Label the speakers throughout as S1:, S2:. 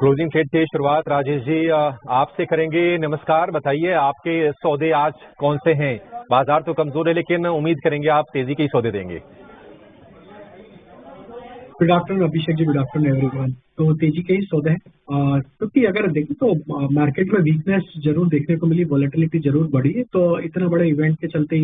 S1: Closing trade की शुरुआत राजेश जी आपसे करेंगे। नमस्कार, बताइए आपके सौदे आज कौन से हैं? बाजार तो कमजोर है लेकिन उम्मीद करेंगे आप तेजी के ही सौदे देंगे।
S2: Good afternoon Abhishek ji, good afternoon everyone. तो तेजी के ही सौदे हैं क्योंकि अगर देखें तो मार्केट में वीकनेस जरूर देखने को मिली, वॉलेटिलिटी जरूर बढ़ी है। तो इतना बड़े इवेंट के चलते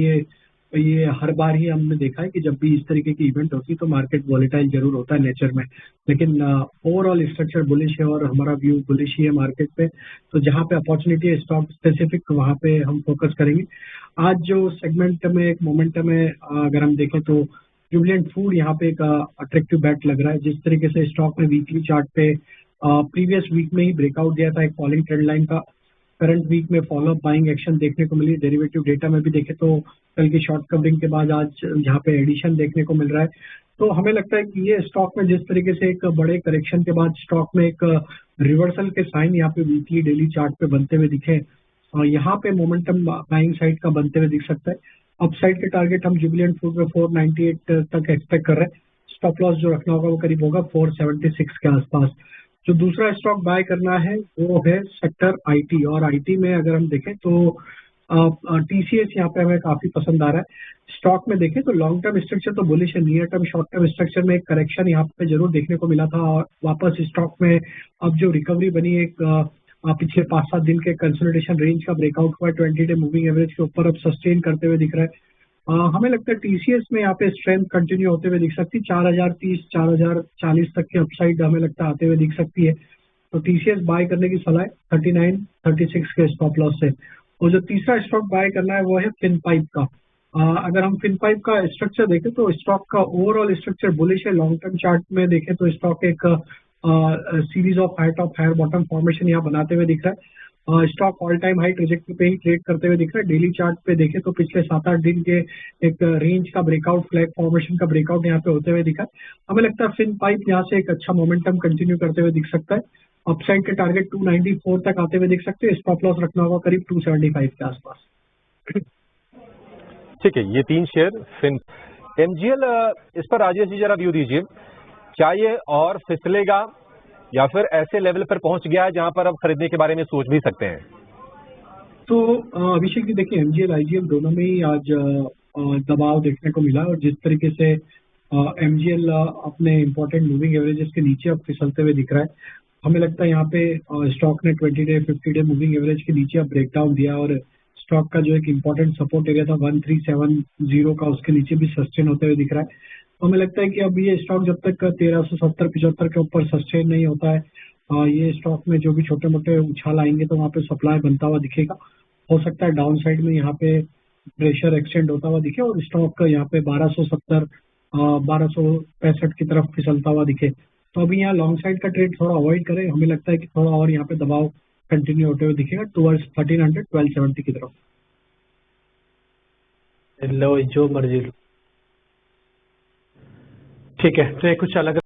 S2: ये हर बार ही हमने देखा है कि जब भी इस तरीके की इवेंट होती है तो मार्केट वॉलेटाइल जरूर होता है नेचर में, लेकिन ओवरऑल स्ट्रक्चर बुलिश है और हमारा व्यू बुलिश ही है मार्केट पे। तो जहाँ पे अपॉर्चुनिटी है स्टॉक स्पेसिफिक, वहाँ पे हम फोकस करेंगे। आज जो सेगमेंट में एक मोमेंटम है, अगर हम देखें तो जुबिलेंट फूड यहाँ पे एक अट्रैक्टिव बैट लग रहा है। जिस तरीके से स्टॉक में वीकली चार्ट पे प्रीवियस वीक में ही ब्रेकआउट दिया था एक फॉलिंग ट्रेंड लाइन का, करंट वीक में फॉलोअप बाइंग एक्शन देखने को मिली। डेरिवेटिव डेटा में भी देखे तो कल की शॉर्ट कवरिंग के बाद आज यहाँ पे एडिशन देखने को मिल रहा है। तो हमें लगता है कि ये स्टॉक में जिस तरीके से एक बड़े करेक्शन के बाद स्टॉक में एक रिवर्सल के साइन यहाँ पे वीकली डेली चार्ट पे बनते हुए दिखे, यहाँ पे मोमेंटम बाइंग साइड का बनते हुए दिख सकता है। अपसाइड के टारगेट हम जुबिलेंट फूड में 498 तक एक्सपेक्ट कर रहे हैं। स्टॉप लॉस जो रखना होगा वो करीब होगा 476 के आसपास। जो दूसरा स्टॉक बाय करना है वो है सेक्टर आईटी, और आईटी में अगर हम देखें तो टीसीएस यहाँ पे हमें काफी पसंद आ रहा है। स्टॉक में देखें तो लॉन्ग टर्म स्ट्रक्चर तो बुलिश है, near term short term structure में एक करेक्शन यहाँ पे जरूर देखने को मिला था और वापस स्टॉक में अब जो रिकवरी बनी एक पिछले 5-7 दिन के कंसोलिडेशन रेंज का ब्रेकआउट हुआ 20 डे मूविंग एवरेज के ऊपर, अब सस्टेन करते हुए दिख रहा है। हमें लगता है टीसीएस में यहाँ पे स्ट्रेंथ कंटिन्यू होते हुए दिख सकती है। 4030 4040 तक की अपसाइड हमें लगता है आते हुए दिख सकती है। तो टीसीएस बाय करने की सलाह है 3936 के स्टॉप लॉस से। और जो तीसरा स्टॉक बाय करना है वो है फिनपाइप का। अगर हम फिनपाइप का स्ट्रक्चर देखें तो स्टॉक का ओवरऑल स्ट्रक्चर बुलिश है। लॉन्ग टर्म चार्ट में देखें तो स्टॉक एक series of high top higher bottom formation यहाँ बनाते हुए दिख रहा है। Stock all time high trajectory पे ही ट्रेड करते हुए दिख रहा है। डेली चार्ट पे देखें तो पिछले 7-8 दिन के एक रेंज का ब्रेकआउट, फ्लैग फॉर्मेशन का ब्रेकआउट यहाँ पे होते हुए दिखा है। हमें लगता है फिनपाइप यहाँ से एक अच्छा मोमेंटम कंटिन्यू करते हुए दिख सकता है। अपसाइड के टारगेट 294 तक आते हुए दिख सकते हैं। स्टॉप लॉस रखना होगा करीब 275 के आसपास।
S1: ठीक है, ये 3 शेयर फिन एमजीएल, इस पर राजेश जी जरा व्यू दीजिए। क्या ये और फिसलेगा या फिर ऐसे लेवल पर पहुंच गया है जहां पर अब खरीदने के बारे में सोच भी सकते हैं?
S2: तो अभिषेक जी देखिए, एमजीएल आईजीएल दोनों में ही आज दबाव देखने को मिला और जिस तरीके से एमजीएल अपने इंपॉर्टेंट मूविंग एवरेजेस के नीचे अब फिसलते हुए दिख रहा है, हमें लगता है यहाँ पे स्टॉक ने 20 डे 50 डे मूविंग एवरेज के नीचे अब ब्रेकडाउन दिया और स्टॉक का जो एक इम्पोर्टेंट सपोर्ट एरिया था 1370 का, उसके नीचे भी सस्टेन होते हुए दिख रहा है। तो हमें लगता है कि अब ये स्टॉक जब तक 1370-75 के ऊपर सस्टेन नहीं होता है, ये स्टॉक में जो भी छोटे मोटे उछाल आएंगे तो वहाँ पे सप्लाई बनता हुआ दिखेगा। हो सकता है डाउन साइड में यहाँ पे प्रेशर एक्सटेंड होता हुआ दिखे और स्टॉक यहाँ पे 1270 1265 की तरफ फिसलता हुआ दिखे। तो अभी यहाँ लॉन्ग साइड का ट्रेड थोड़ा अवॉइड करें। हमें लगता है कि थोड़ा और यहाँ पे दबाव कंटिन्यू होते हुए दिखेगा टुवर्ड्स 1300 1270 की तरफ।
S3: लो जो मर्जी लो, ठीक है। तो कुछ अलग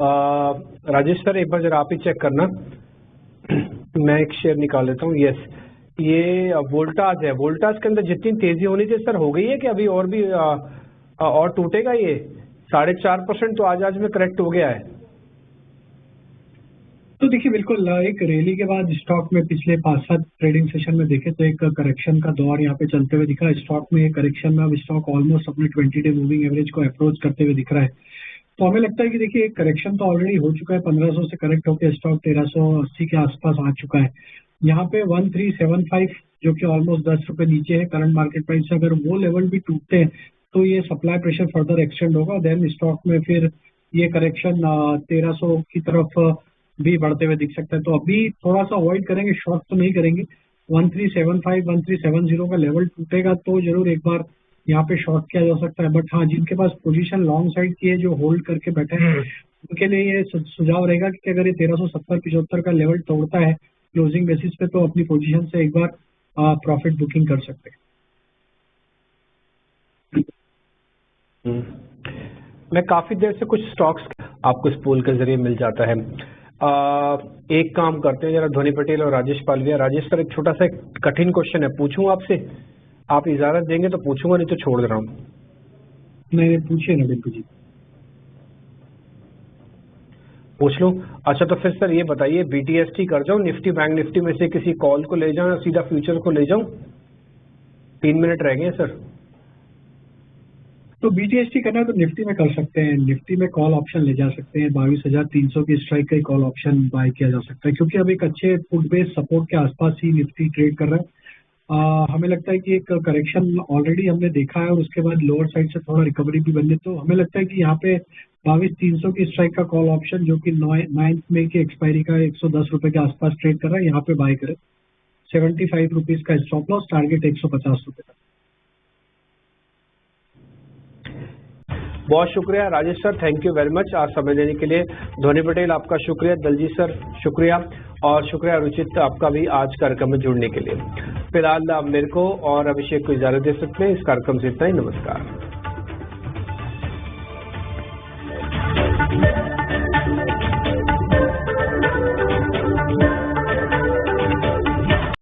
S3: राजेश सर एक बार जरा आप ही चेक करना। मैं एक शेयर निकाल लेता हूँ। यस, ये वोल्टास है। वोल्टास के अंदर जितनी तेजी होनी थी सर हो गई है कि अभी और भी और टूटेगा? ये 4.5% तो आज में करेक्ट हो गया है।
S2: तो देखिए बिल्कुल एक रैली के बाद स्टॉक में पिछले 5-7 ट्रेडिंग सेशन में देखे तो एक करेक्शन का दौर यहाँ पे चलते हुए दिखा है। स्टॉक में एक करेक्शन में अब स्टॉक ऑलमोस्ट अपने 20 डे मूविंग एवरेज को अप्रोच करते हुए दिख रहा है। तो हमें लगता है कि देखिए एक करेक्शन तो ऑलरेडी हो चुका है। 1500 से करेक्ट होकर स्टॉक 1380 के आसपास आ चुका है। यहाँ पे 1375 जो कि ऑलमोस्ट 10 रुपए नीचे है करंट मार्केट प्राइस से, अगर वो लेवल भी टूटते हैं तो ये सप्लाई प्रेशर फर्दर एक्सटेंड होगा। देन स्टॉक में फिर ये करेक्शन 1300 की तरफ भी बढ़ते हुए दिख सकता है। तो अभी थोड़ा सा अवॉइड करेंगे, शॉर्ट तो नहीं करेंगे। 1375 1370 का लेवल टूटेगा तो जरूर एक बार यहाँ पे शॉर्ट किया जा सकता है। बट हाँ, जिनके पास पोजीशन लॉन्ग साइड की है, जो होल्ड करके बैठे हैं, उनके लिए ये सुझाव रहेगा कि अगर ये 1370-75 का लेवल तोड़ता है क्लोजिंग बेसिस पे तो अपनी पोजीशन से एक बार प्रॉफिट बुकिंग कर सकते हैं।
S3: मैं काफी देर से कुछ स्टॉक्स आपको इस पोल के जरिए मिल जाता है। एक काम करते हैं, जरा ध्वनि पटेल और राजेश पालविया। राजेश सर एक छोटा सा कठिन क्वेश्चन है, पूछूं आपसे? आप इजाजत देंगे तो पूछूंगा, नहीं तो छोड़ दे रहा हूँ।
S2: नहीं, पूछिए ना बिल्कुल जी।
S3: पूछ लूँ? अच्छा तो फिर सर ये बताइए, BTST कर जाऊँ, निफ्टी बैंक निफ्टी में से किसी कॉल को ले जाऊँ या सीधा फ्यूचर को ले जाऊँ? 3 मिनट रह गए सर।
S2: तो BTST करना है तो निफ्टी में कर सकते हैं, निफ्टी में कॉल ऑप्शन ले जा सकते हैं, 22,300 की स्ट्राइक का कॉल ऑप्शन बाय किया जा सकता है, क्योंकि अब एक अच्छे फुट बेस सपोर्ट के आसपास ही निफ्टी ट्रेड कर रहा है। हमें लगता है कि एक करेक्शन ऑलरेडी हमने देखा है और उसके बाद लोअर साइड से थोड़ा रिकवरी भी बनी, तो हमें लगता है कि यहाँ पे 22,300 की स्ट्राइक का कॉल ऑप्शन जो कि 9 मई की एक्सपायरी का 110 रुपए के आसपास ट्रेड कर रहा है, यहाँ पे बाय करें। 75 रुपीज का स्टॉप लॉस, टारगेट 150 रुपए का।
S3: बहुत शुक्रिया Rajesh sir, thank you very much आज समय देने के लिए। धोनी पटेल आपका शुक्रिया, दलजीत सर शुक्रिया, और शुक्रिया रुचित आपका भी आज कार्यक्रम में जुड़ने के लिए। फिलहाल आप मेरे को और अभिषेक को इजाजत दे सकते हैं। इस कार्यक्रम से इतना ही, नमस्कार।